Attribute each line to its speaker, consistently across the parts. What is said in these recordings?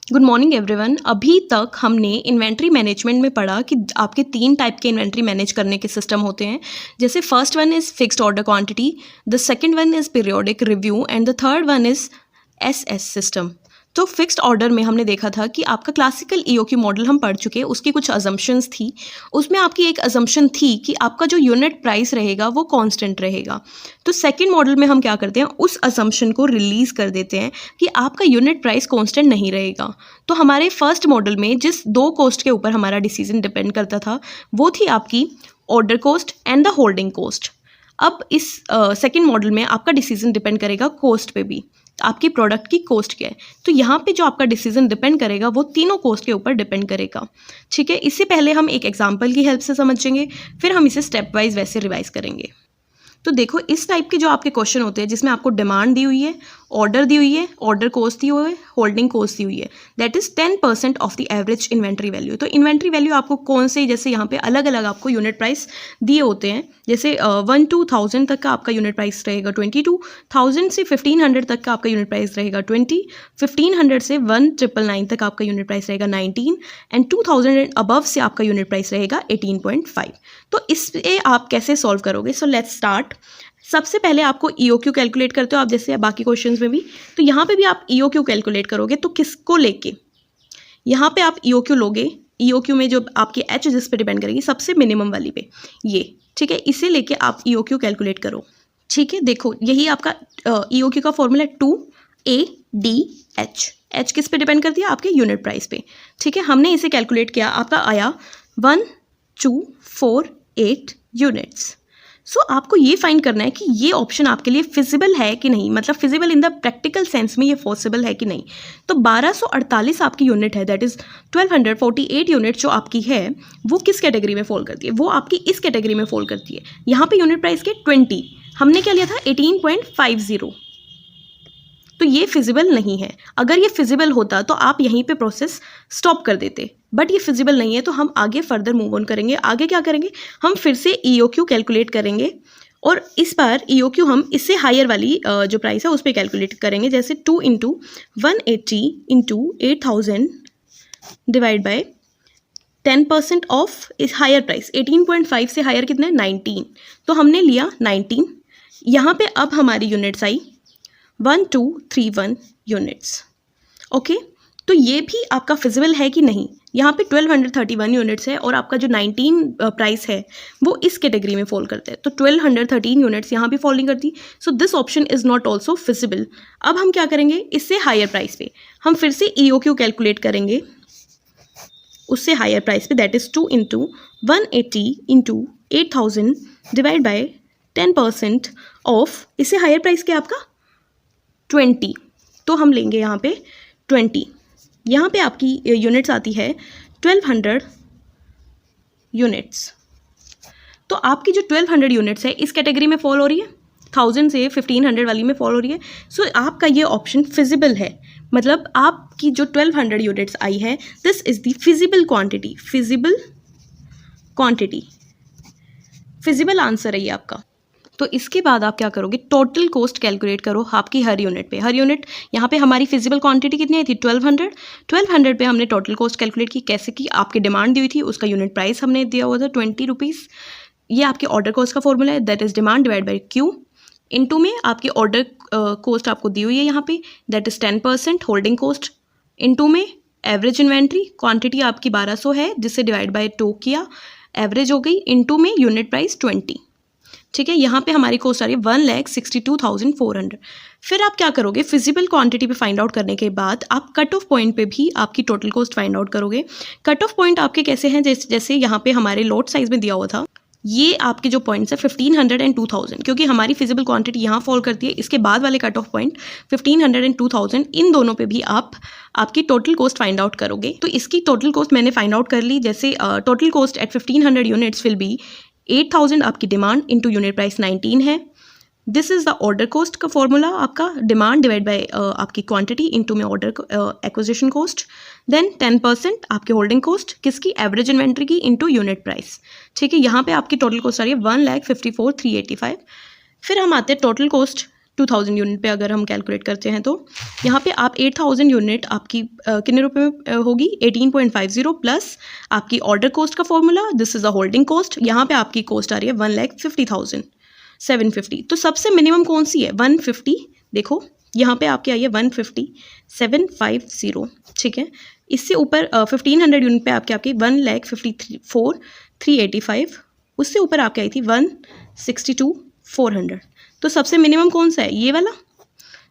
Speaker 1: Good morning everyone. अभी तक हमने इन्वेंट्री मैनेजमेंट में पढ़ा कि आपके 3 टाइप के इन्वेंट्री मैनेज करने के सिस्टम होते हैं। जैसे first one is fixed order quantity, the second one is periodic review and the third one is SS system. तो फिक्स्ड ऑर्डर में हमने देखा था कि आपका क्लासिकल ईओक्यू मॉडल हम पढ़ चुके हैं, उसकी कुछ अजम्पशंस थी। उसमें आपकी एक अजम्पशन थी कि आपका जो यूनिट प्राइस रहेगा वो कांस्टेंट रहेगा। तो सेकंड मॉडल में हम क्या करते हैं, उस अजम्पशन को रिलीज़ कर देते हैं कि आपका यूनिट प्राइस कांस्टेंट नहीं रहेगा। तो हमारे फर्स्ट मॉडल में जिस 2 कॉस्ट के ऊपर हमारा डिसीजन डिपेंड करता था वो थी आपकी order cost and the holding cost. अब इस सेकंड मॉडल में आपका डिसीजन डिपेंड करेगा कॉस्ट पे भी, आपकी प्रोडक्ट की कॉस्ट क्या है। तो यहाँ पे जो आपका डिसीजन डिपेंड करेगा वो तीनों कॉस्ट के ऊपर डिपेंड करेगा। ठीक है, इससे पहले हम एक एग्जांपल की हेल्प से समझेंगे, फिर हम इसे स्टेप वाइज वैसे रिवाइज करेंगे। तो देखो, इस टाइप के जो आपके क्वेश्चन होते हैं जिसमें आपको डिमांड दी हुई है, ऑर्डर दी हुई है, ऑर्डर कॉस्ट दी हुई है, होल्डिंग कॉस्ट दी हुई है, that is 10% of the average inventory value. तो इन्वेंट्री वैल्यू आपको कौन से, जैसे यहाँ पे अलग अलग आपको यूनिट प्राइस दिए होते हैं। जैसे 1 to 1000 तक का आपका यूनिट प्राइस रहेगा 22,000 से 1500 तक का आपका यूनिट प्राइस रहेगा 20, 1500 से 1999 तक आपका यूनिट प्राइस रहेगा 19 एंड 2000 अबव से आपका यूनिट प्राइस रहेगा 18.5। तो इसे आप कैसे सॉल्व करोगे? So let's start. सबसे पहले आपको ईओक्यू कैलकुलेट करते हो आप, जैसे बाकी क्वेश्चंस में भी। तो यहाँ पे भी आप ईओक्यू कैलकुलेट करोगे, तो किसको लेके यहाँ पे आप ईओक्यू लोगे। ईओक्यू में जो आपकी एच जिस पे डिपेंड करेगी, सबसे मिनिमम वाली पे ये, ठीक है, इसे लेके आप ईओक्यू कैलकुलेट करो। ठीक है, देखो यही आपका ईओक्यू का फॉर्मूला 2ADH। एच किस पे डिपेंड करती है? आपके यूनिट प्राइस पे। ठीक है, हमने इसे कैलकुलेट किया, आपका आया 1248 यूनिट्स। सो आपको ये फाइंड करना है कि ये ऑप्शन आपके लिए फिजिबल है कि नहीं, मतलब feasible in the practical sense में ये पॉसिबल है कि नहीं। तो 1248 आपकी यूनिट है, दैट इज 1248 यूनिट जो आपकी है वो किस कैटेगरी में फॉल करती है? वो आपकी इस कैटेगरी में फॉल करती है। यहाँ पे यूनिट प्राइस के 20, हमने क्या लिया था 18.50। तो ये फिजिबल नहीं है। अगर ये फिजिबल होता तो आप यहीं पे प्रोसेस स्टॉप कर देते, बट ये फिजिबल नहीं है। तो हम आगे फर्दर मूव ऑन करेंगे। आगे क्या करेंगे, हम फिर से ईओक्यू कैलकुलेट करेंगे और इस बार ईओक्यू हम इससे हायर वाली जो प्राइस है उस पर कैलकुलेट करेंगे। जैसे 2 × 180 × 8000 डिवाइड बाय 10% ऑफ इस हायर प्राइस। 18.5 से हायर कितना है? 19। तो हमने लिया 19। यहाँ पे अब हमारी यूनिट्स आई 1231 यूनिट्स। ओके, तो ये भी आपका फिजिबल है कि नहीं? यहाँ पे 1231 यूनिट्स है और आपका जो 19 प्राइस है वो इस कैटेगरी में फॉल करता है। तो 1213 यूनिट्स यहाँ भी फॉलिंग करती। So this option is not also feasible. अब हम क्या करेंगे, इससे हायर प्राइस पे हम फिर से ईओक्यू कैलकुलेट करेंगे उससे हायर प्राइस पे, that is 2 × 180 × 8000 divide by 10% of इससे हायर प्राइस क्या आपका 20। तो हम लेंगे यहाँ पे 20। यहाँ पे आपकी यूनिट्स आती है 1200 यूनिट्स। तो आपकी जो 1200 यूनिट्स है इस कैटेगरी में फॉल हो रही है, 1000 से 1500 वाली में फॉल हो रही है। सो आपका ये ऑप्शन फिजिबल है, मतलब आपकी जो 1200 यूनिट्स आई है this is the feasible quantity. Feasible quantity, feasible answer है ये आपका। तो इसके बाद आप क्या करोगे, टोटल कॉस्ट कैलकुलेट करो आपकी हर यूनिट पे। हर यूनिट यहाँ पे हमारी फिजिबल क्वांटिटी कितनी आई थी 1200 पे हमने टोटल कॉस्ट कैलकुलेट की। कैसे की, आपकी डिमांड दी हुई थी, उसका यूनिट प्राइस हमने दिया हुआ था 20 रुपीज़। ये आपके ऑर्डर कॉस्ट का फॉर्मूला है, that is demand divide by Q. Into में आपकी ऑर्डर कॉस्ट आपको दी हुई है यहाँ पे, that is 10% holding cost. Into में एवरेज इन्वेंट्री क्वांटिटी आपकी 1200 है जिससे डिवाइड बाई 2 किया, एवरेज हो गई। इनटू में यूनिट प्राइस 20। ठीक है, यहाँ पे हमारी कॉस्ट आ रही है 1,62,400। फिर आप क्या करोगे, फिजिबल क्वांटिटी पे फाइंड आउट करने के बाद आप कट ऑफ पॉइंट पे भी आपकी टोटल कॉस्ट फाइंड आउट करोगे। कट ऑफ पॉइंट आपके कैसे हैं, जैसे यहाँ पे हमारे लॉट साइज में दिया हुआ था, ये आपके जो पॉइंट्स है 1500 एंड 2000, क्योंकि हमारी फिजिबल क्वांटिटी यहाँ फॉल करती है। इसके बाद वाले कट ऑफ पॉइंट 1500 एंड 2000, इन दोनों पे भी आप आपकी टोटल कॉस्ट फाइंड आउट करोगे। तो इसकी टोटल कॉस्ट मैंने फाइंड आउट कर ली। जैसे total cost at 1500 units will be 8000 आपकी डिमांड इंटू यूनिट प्राइस 19 है। This is the order cost का फॉर्मूला, आपका डिमांड डिवाइड बाय आपकी क्वांटिटी इंटू में ऑर्डर एक्विजिशन कॉस्ट, देन 10% आपकी होल्डिंग कॉस्ट किसकी, एवरेज इन्वेंट्री की इंटू यूनिट प्राइस। ठीक है, यहाँ पे आपकी टोटल कॉस्ट आ रही है 1,54,385। फिर हम आते हैं टोटल कॉस्ट 2000 यूनिट पे अगर हम कैलकुलेट करते हैं तो यहाँ पे आप 8000 यूनिट आपकी कितने रुपए में होगी 18.50 प्लस आपकी ऑर्डर कॉस्ट का formula, this is a holding cost, यहाँ पे आपकी कॉस्ट आ रही है 1,50,750। तो सबसे मिनिमम कौन सी है 150, देखो यहाँ पे आपकी आई है 150,750, ठीक है। इससे ऊपर 1500 यूनिट पे आपकी 1,54,385, उससे ऊपर आपकी आई थी 162,400। तो सबसे मिनिमम कौन सा है ये वाला,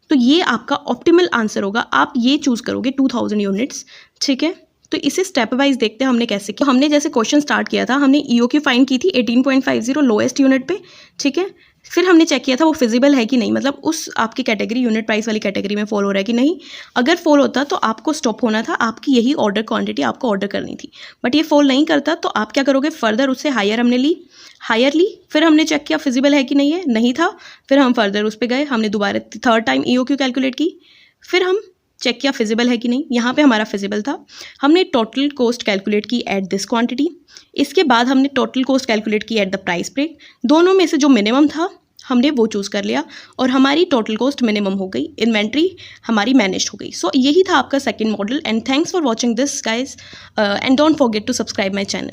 Speaker 1: तो ये आपका ऑप्टिमल आंसर होगा, आप ये चूज़ करोगे 2000 यूनिट्स, ठीक है। तो इसे स्टेप वाइज देखते हैं हमने कैसे किया। हमने जैसे क्वेश्चन स्टार्ट किया था, हमने EOQ फाइंड की थी 18.50 लोएस्ट यूनिट पे, ठीक है। फिर हमने चेक किया था वो फिजिबल है कि नहीं, मतलब उस आपकी कैटेगरी यूनिट प्राइस वाली कैटेगरी में फॉल हो रहा है कि नहीं। अगर फॉल होता तो आपको स्टॉप होना था, आपकी यही ऑर्डर क्वांटिटी आपको ऑर्डर करनी थी, बट ये फॉल नहीं करता तो आप क्या करोगे, फर्दर उससे हायर हमने ली, हायर ली, फिर हमने चेक किया फिजिबल है कि नहीं है, नहीं था, फिर हम फर्दर उस पर गए, हमने दोबारा थर्ड टाइम EOQ कैलकुलेट की, फिर हम चेक किया फिजिबल है कि नहीं, यहाँ पे हमारा फिजिबल था, हमने टोटल कॉस्ट कैलकुलेट की एट दिस क्वांटिटी, इसके बाद हमने टोटल कॉस्ट कैलकुलेट की एट द प्राइस ब्रेक, दोनों में से जो मिनिमम था हमने वो चूज़ कर लिया और हमारी टोटल कॉस्ट मिनिमम हो गई, इन्वेंट्री हमारी मैनेज हो गई। सो यही था आपका second model, and thanks for watching this guys, and don't forget to subscribe my channel.